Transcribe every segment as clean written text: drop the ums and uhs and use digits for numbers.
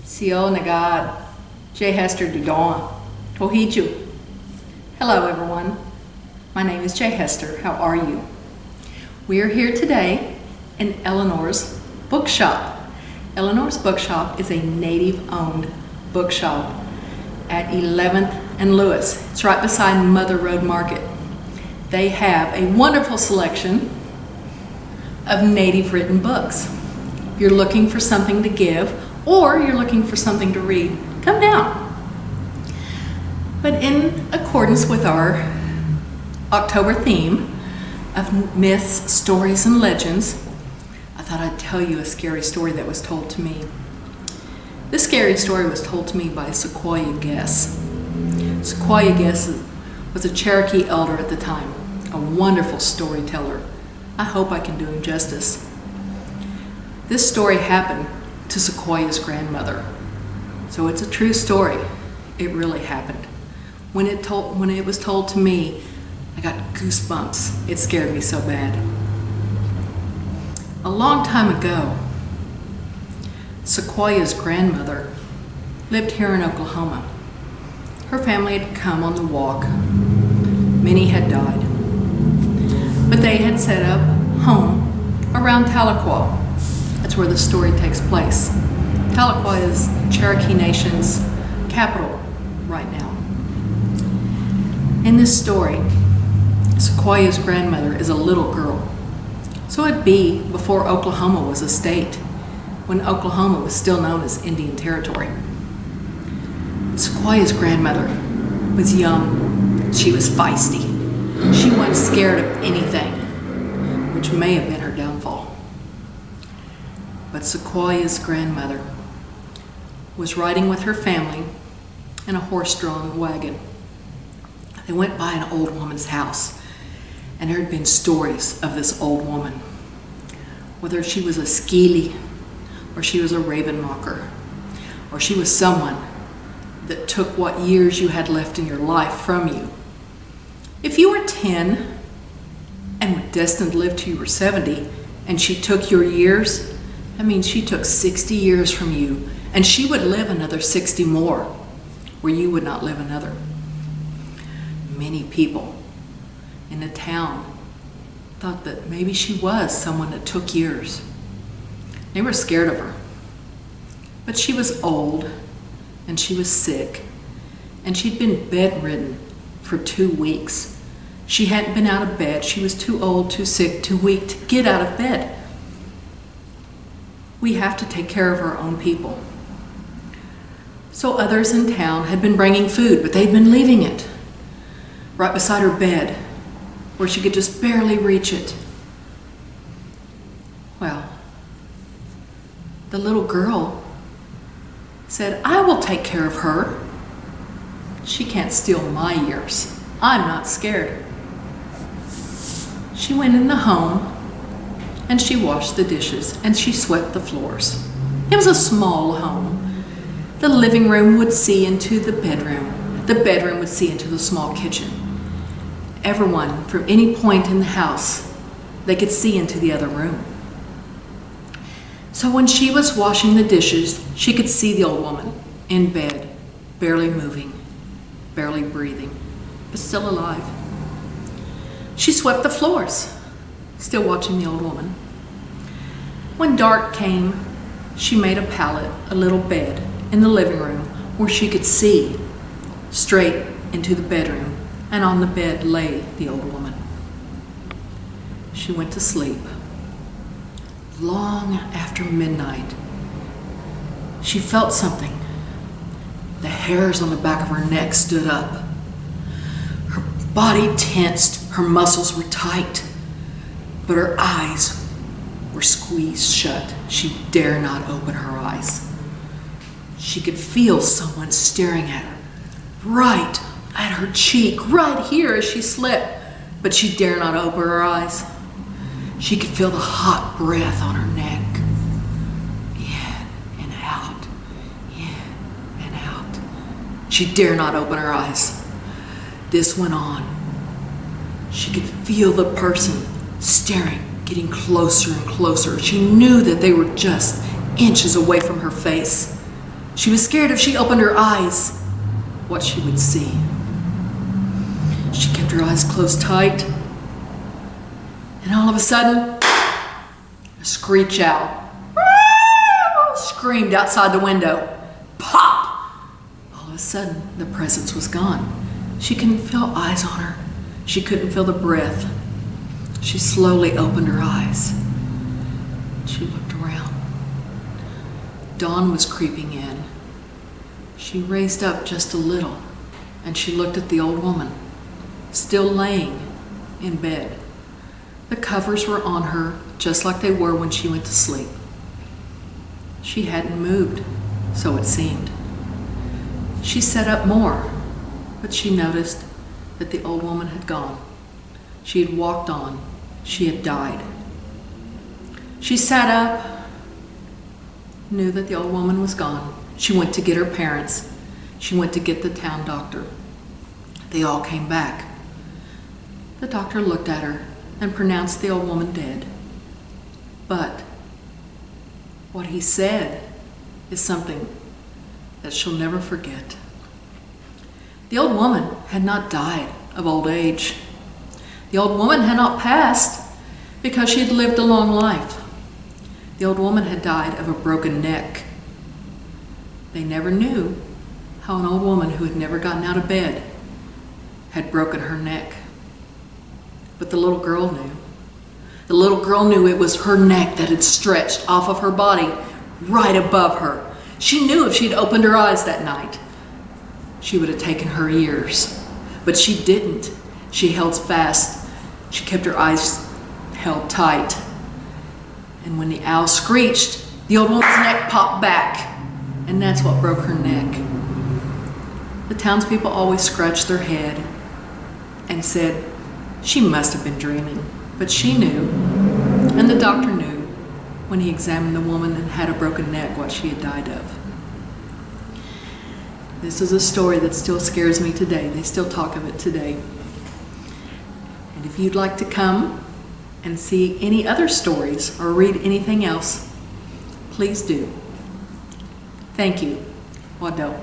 Sio Nagad, J. Hester Dudon, Kohiju. Hello everyone, my name is J. Hester, how are you? We are here today in Eleanor's bookshop. Eleanor's bookshop is a native-owned bookshop at 11th and Lewis. It's right beside Mother Road Market. They have a wonderful selection of native written books. If you're looking for something to give or you're looking for something to read, come down. But in accordance with our October theme of myths, stories, and legends, I thought I'd tell you a scary story that was told to me. This scary story was told to me by Sequoia Guess. Sequoia Guess was a Cherokee elder at the time, a wonderful storyteller. I hope I can do him justice. This story happened to Sequoia's grandmother. So it's a true story. It really happened. When it was told to me, I got goosebumps. It scared me so bad. A long time ago, Sequoia's grandmother lived here in Oklahoma. Her family had come on the walk. Many had died. But they had set up home around Tahlequah. That's where the story takes place. Tahlequah is Cherokee Nation's capital right now. In this story, Sequoia's grandmother is a little girl. So it'd be before Oklahoma was a state, when Oklahoma was still known as Indian Territory. Sequoia's grandmother was young. She was feisty. She wasn't scared of anything, which may have been her downfall. But Sequoia's grandmother was riding with her family in a horse-drawn wagon. They went by an old woman's house, and there had been stories of this old woman, whether she was a skili, or she was a raven mocker, or she was someone that took what years you had left in your life from you. If you were 10 and were destined to live till you were 70, and she took your years, that means she took 60 years from you, and she would live another 60 more, where you would not live another. Many people in the town thought that maybe she was someone that took years. They were scared of her. But she was old, and she was sick, and she'd been bedridden for 2 weeks. She hadn't been out of bed. She was too old, too sick, too weak to get out of bed. We have to take care of our own people. So others in town had been bringing food, but they'd been leaving it right beside her bed, where she could just barely reach it. Well, the little girl said, "I will take care of her. She can't steal my years. I'm not scared." She went in the home, and she washed the dishes, and she swept the floors. It was a small home. The living room would see into the bedroom. The bedroom would see into the small kitchen. Everyone, from any point in the house, they could see into the other room. So when she was washing the dishes, she could see the old woman in bed, barely moving, barely breathing, but still alive. She swept the floors, still watching the old woman. When dark came, she made a pallet, a little bed, in the living room where she could see straight into the bedroom, and on the bed lay the old woman. She went to sleep. Long after midnight, she felt something. The hairs on the back of her neck stood up. Her body tensed, her muscles were tight, but her eyes were squeezed shut. She dare not open her eyes. She could feel someone staring at her, right at her cheek, right here as she slept, but she dare not open her eyes. She could feel the hot breath on her neck. In and out, in and out. She dare not open her eyes. This went on. She could feel the person staring, getting closer and closer. She knew that they were just inches away from her face. She was scared if she opened her eyes, what she would see. She kept her eyes closed tight, and all of a sudden, a screech owl screamed outside the window. Pop! All of a sudden, the presence was gone. She couldn't feel eyes on her. She couldn't feel the breath. She slowly opened her eyes. She looked around. Dawn was creeping in. She raised up just a little, and she looked at the old woman, still laying in bed. The covers were on her just like they were when she went to sleep. She hadn't moved, so it seemed. She sat up more, but she noticed that the old woman had gone. She had walked on. She had died. She sat up, knew that the old woman was gone. She went to get her parents. She went to get the town doctor. They all came back. The doctor looked at her and pronounced the old woman dead. But what he said is something that she'll never forget. The old woman had not died of old age. The old woman had not passed because she had lived a long life. The old woman had died of a broken neck. They never knew how an old woman who had never gotten out of bed had broken her neck. But the little girl knew. The little girl knew it was her neck that had stretched off of her body right above her. She knew if she'd opened her eyes that night, she would have taken her years. But she didn't. She held fast. She kept her eyes held tight. And when the owl screeched, the old woman's neck popped back. And that's what broke her neck. The townspeople always scratched their head and said, she must have been dreaming. But she knew, and the doctor knew, when he examined the woman and had a broken neck, what she had died of. This is a story that still scares me today. They still talk of it today. And if you'd like to come and see any other stories or read anything else, please do. Thank you. Wado.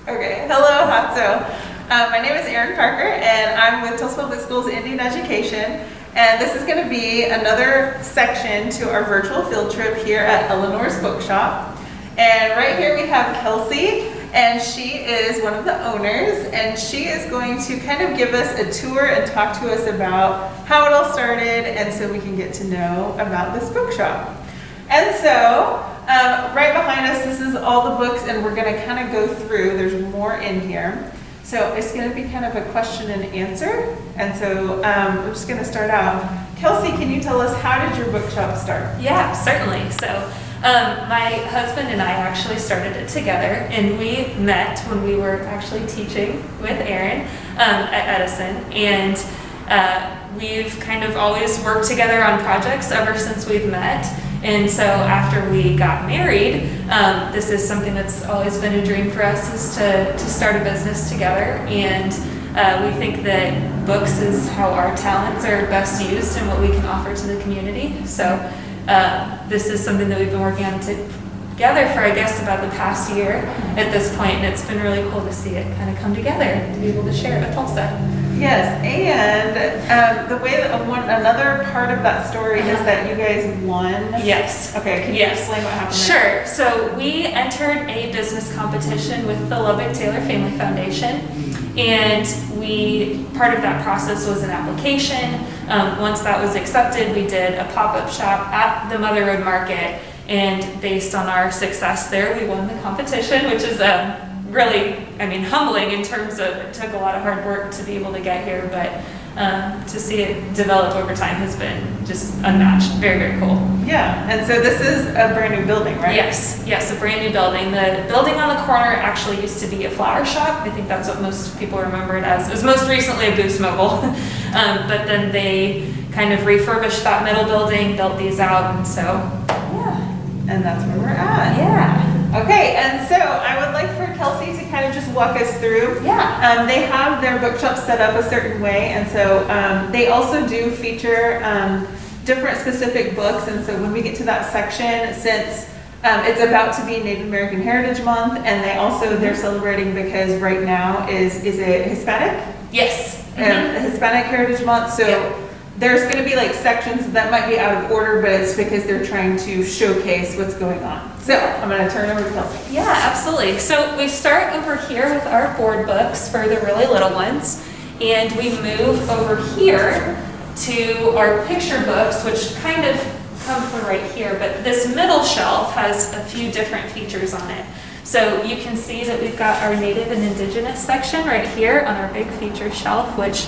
Okay, hello, Hatso. My name is Erin Parker, and I'm with Tulsa Public Schools Indian Education, and this is going to be another section to our virtual field trip here at Eleanor's Bookshop. And right here we have Kelsey, and she is one of the owners, and she is going to kind of give us a tour and talk to us about how it all started, and so we can get to know about this bookshop. And so, right behind us, this is all the books, and we're going to kind of go through. There's more in here. So it's going to be kind of a question and answer. And so we're just going to start out. Kelsey, can you tell us, how did your bookshop start? Yeah, certainly. So my husband and I actually started it together, and we met when we were actually teaching with Erin at Edison. And we've kind of always worked together on projects ever since we've met. And so after we got married, this is something that's always been a dream for us, is to start a business together. And we think that books is how our talents are best used and what we can offer to the community. So this is something that we've been working on together for, I guess, about the past year at this point. And it's been really cool to see it kind of come together and to be able to share it with Tulsa. Yes, and the way that another part of that story is that you guys won. Yes. Okay, can you explain what happened Sure. there? So we entered a business competition with the Lubbock Taylor Family Foundation, and part of that process was an application. Once that was accepted, we did a pop-up shop at the Mother Road Market, and based on our success there, we won the competition, which is really, humbling in terms of, it took a lot of hard work to be able to get here, but to see it develop over time has been just unmatched. Very, very cool. Yeah, and so this is a brand new building, right? Yes, a brand new building. The building on the corner actually used to be a flower shop. I think that's what most people remember it as. It was most recently a Boost Mobile, but then they kind of refurbished that middle building, built these out, and so, yeah. And that's where we're at. Yeah. Okay, and so I would like for Kelsey to kind of just walk us through. Yeah. They have their bookshop set up a certain way, and so they also do feature different specific books. And so when we get to that section, since it's about to be Native American Heritage Month, and they're celebrating because right now is it Hispanic? Yes. Hispanic Heritage Month. So Yep. there's going to be like sections that might be out of order, but it's because they're trying to showcase what's going on. So I'm going to turn over to Kelsey. Yeah, absolutely. So we start over here with our board books for the really little ones, and we move over here to our picture books, which kind of come from right here, but this middle shelf has a few different features on it. So you can see that we've got our Native and Indigenous section right here on our big feature shelf, which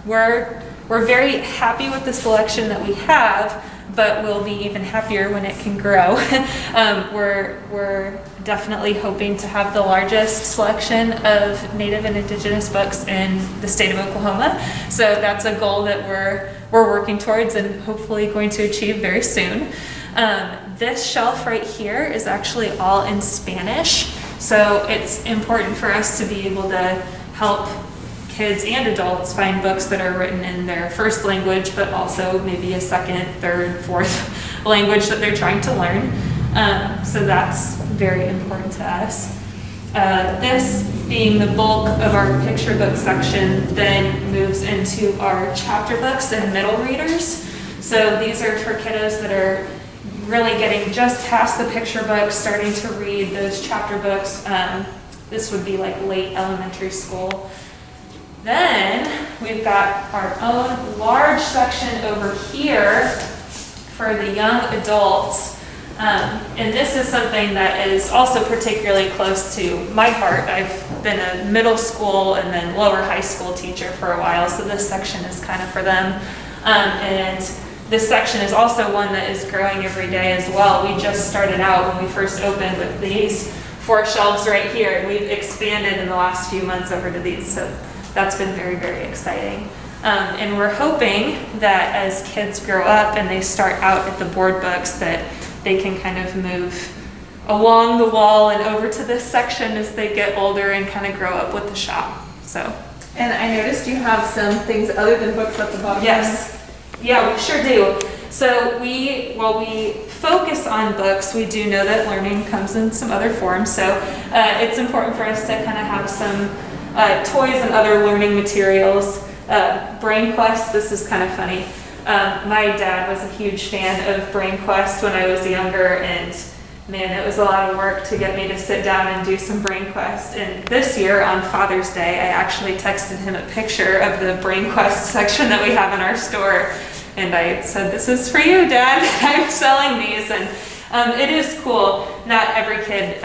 we're very happy with the selection that we have, but we'll be even happier when it can grow. We're definitely hoping to have the largest selection of Native and Indigenous books in the state of Oklahoma. So that's a goal that we're working towards and hopefully going to achieve very soon. This shelf right here is actually all in Spanish. So it's important for us to be able to help kids and adults find books that are written in their first language, but also maybe a second, third, fourth language that they're trying to learn. So that's very important to us. This being the bulk of our picture book section then moves into our chapter books and middle readers. So these are for kiddos that are really getting just past the picture books, starting to read those chapter books. This would be like late elementary school. Then we've got our own large section over here for the young adults. And this is something that is also particularly close to my heart. I've been a middle school and then lower high school teacher for a while, so this section is kind of for them. And this section is also one that is growing every day as well. We just started out when we first opened with these 4 shelves right here, and we've expanded in the last few months over to these. So that's been very, very exciting. And we're hoping that as kids grow up and they start out at the board books, that they can kind of move along the wall and over to this section as they get older and kind of grow up with the shop. So. And I noticed you have some things other than books at the bottom. Yes. Yeah, we sure do. So while we focus on books, we do know that learning comes in some other forms. So it's important for us to kind of have some toys and other learning materials. Brain Quest, this is kind of funny. My dad was a huge fan of Brain Quest when I was younger, and man, it was a lot of work to get me to sit down and do some Brain Quest. And this year on Father's Day, I actually texted him a picture of the Brain Quest section that we have in our store. And I said, "This is for you, Dad. I'm selling these." And it is cool. Not every kid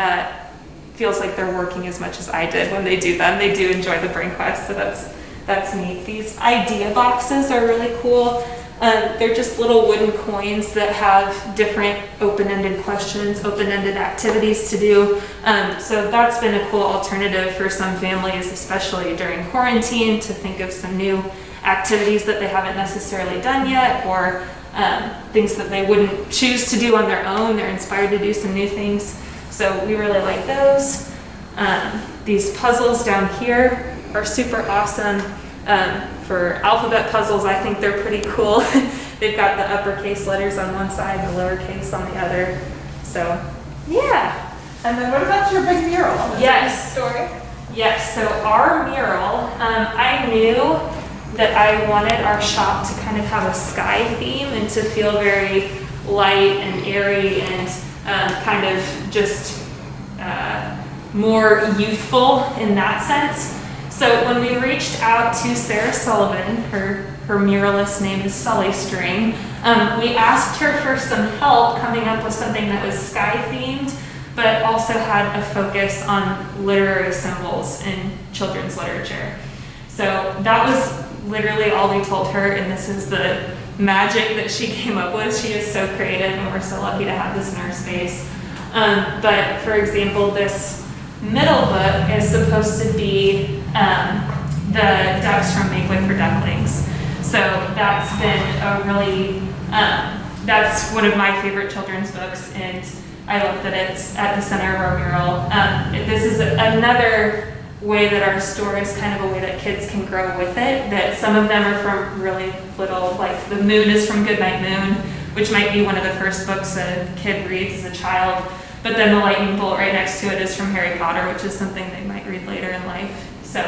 feels like they're working as much as I did when they do them. They do enjoy the Brain Quest, so that's neat. These idea boxes are really cool. They're just little wooden coins that have different open-ended questions, open-ended activities to do. So that's been a cool alternative for some families, especially during quarantine, to think of some new activities that they haven't necessarily done yet, or things that they wouldn't choose to do on their own. They're inspired to do some new things. So we really like those. These puzzles down here are super awesome. For alphabet puzzles, I think they're pretty cool. They've got the uppercase letters on one side, the lowercase on the other. So, yeah. And then what about your big mural? Yes. Story? Yes, so our mural, I knew that I wanted our shop to kind of have a sky theme and to feel very light and airy and kind of just more youthful in that sense. So when we reached out to Sarah Sullivan, her muralist name is Sully String, we asked her for some help coming up with something that was sky themed, but also had a focus on literary symbols in children's literature. So that was literally all we told her, and this is the magic that she came up with. She is so creative, and we're so lucky to have this in our space. But for example, this middle book is supposed to be the ducks from Make Way for Ducklings. So that's been a really, that's one of my favorite children's books, and I love that it's at the center of our mural. This is another way that our store is kind of a way that kids can grow with it, that some of them are from really little, like The Moon is from Goodnight Moon, which might be one of the first books a kid reads as a child, but then the lightning bolt right next to it is from Harry Potter, which is something they might read later in life. So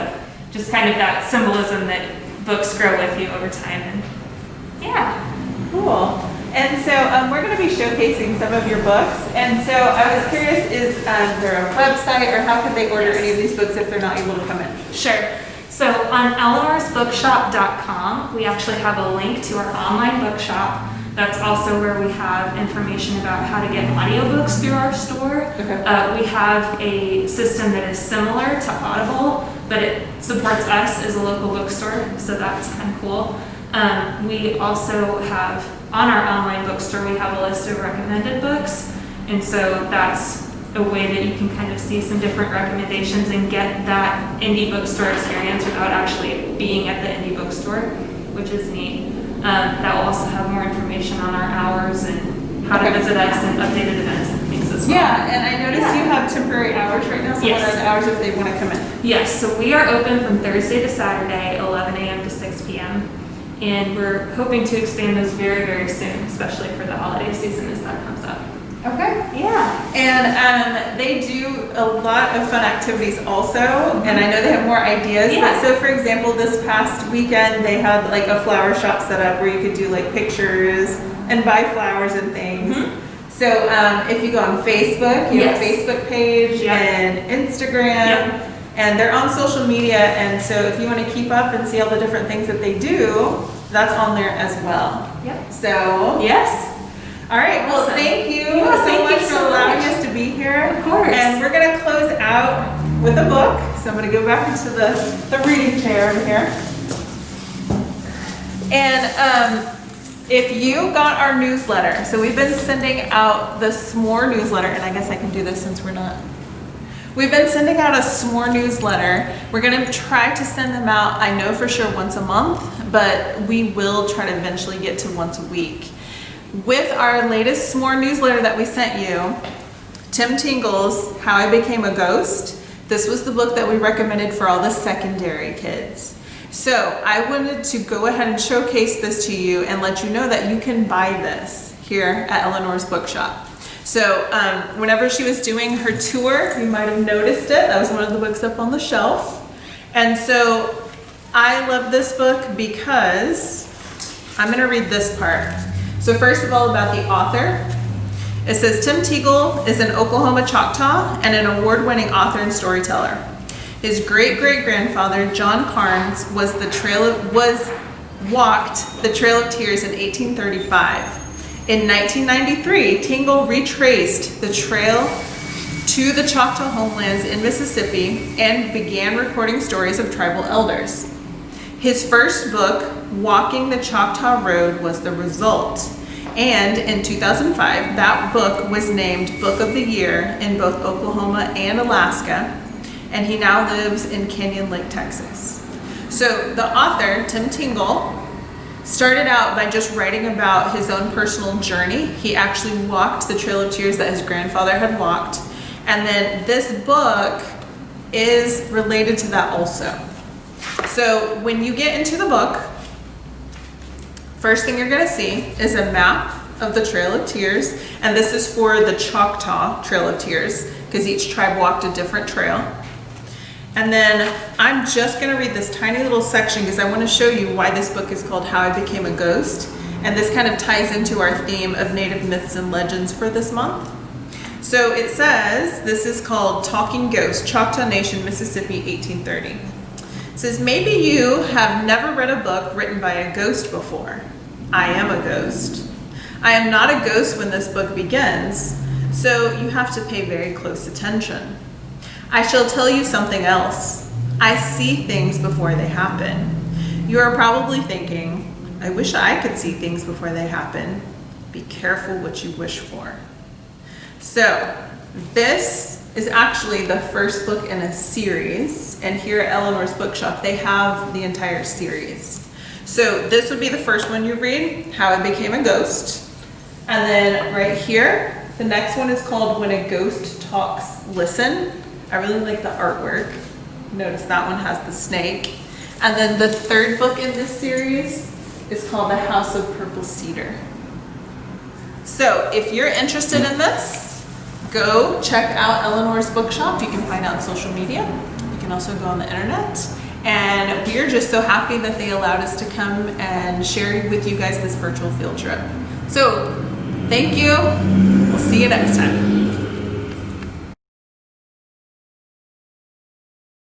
just kind of that symbolism that books grow with you over time. And yeah. Cool. And so we're going to be showcasing some of your books. And so I was curious, is there a website, or how could they order any of these books if they're not able to come in? Sure. So on elenorsbookshop.com, we actually have a link to our online bookshop. That's also where we have information about how to get audiobooks through our store. Okay. We have a system that is similar to Audible, but it supports us as a local bookstore, so that's kind of cool. We also have, on our online bookstore, we have a list of recommended books, and so that's a way that you can kind of see some different recommendations and get that indie bookstore experience without actually being at the indie bookstore, which is neat. That will also have more information on our hours and how to visit us and updated events and things as well. Yeah, and I noticed you have temporary hours right now, so what are the hours if they want to come in? Yes, so we are open from Thursday to Saturday, 11 a.m. to 6 p.m. And we're hoping to expand those very, very soon, especially for the holiday season as that comes up. Okay. Yeah. And they do a lot of fun activities also, and I know they have more ideas. Yeah. So for example, this past weekend they had like a flower shop set up where you could do like pictures and buy flowers and things. So if you go on Facebook, you have a Facebook page and Instagram. And they're on social media, and so if you want to keep up and see all the different things that they do, that's on there as well. Yep. So, yes. All right, well, thank you so much for allowing us to be here. Of course. And we're going to close out with a book. So I'm going to go back into the reading chair over here. And if you got our newsletter, so we've been sending out the S'more newsletter, and I guess I can do this since we're not. We've been sending out a S'more newsletter. We're going to try to send them out, I know for sure, once a month, but we will try to eventually get to once a week. With our latest S'more newsletter that we sent you, Tim Tingle's How I Became a Ghost, this was the book that we recommended for all the secondary kids. So I wanted to go ahead and showcase this to you and let you know that you can buy this here at Eleanor's Bookshop. So whenever she was doing her tour, you might have noticed it. That was one of the books up on the shelf. And so I love this book because I'm going to read this part. So first of all, about the author. It says, Tim Tingle is an Oklahoma Choctaw and an award-winning author and storyteller. His great-great-grandfather, John Carnes, walked the Trail of Tears in 1835. In 1993, Tingle retraced the trail to the Choctaw homelands in Mississippi and began recording stories of tribal elders. His first book, Walking the Choctaw Road, was the result. And in 2005, that book was named Book of the Year in both Oklahoma and Alaska. And he now lives in Canyon Lake, Texas. So the author, Tim Tingle, started out by just writing about his own personal journey. He actually walked the Trail of Tears that his grandfather had walked. And then this book is related to that also. So when you get into the book, first thing you're going to see is a map of the Trail of Tears. And this is for the Choctaw Trail of Tears because each tribe walked a different trail. And then I'm just going to read this tiny little section because I want to show you why this book is called How I Became a Ghost. And this kind of ties into our theme of Native myths and legends for this month. So it says, this is called Talking Ghost, Choctaw Nation, Mississippi, 1830. It says, maybe you have never read a book written by a ghost before. I am a ghost. I am not a ghost when this book begins, so you have to pay very close attention. I shall tell you something else. I see things before they happen. You are probably thinking, I wish I could see things before they happen. Be careful what you wish for. So this is actually the first book in a series, and here at Eleanor's Bookshop they have the entire series. So this would be the first one you read, How I Became a Ghost. And then right here, the next one is called When a Ghost Talks, Listen. I really like the artwork. Notice that one has the snake. And then the third book in this series is called The House of Purple Cedar. So if you're interested in this, go check out Eleanor's bookshop. You can find out on social media. You can also go on the internet. And we're just so happy that they allowed us to come and share with you guys this virtual field trip. So thank you. We'll see you next time.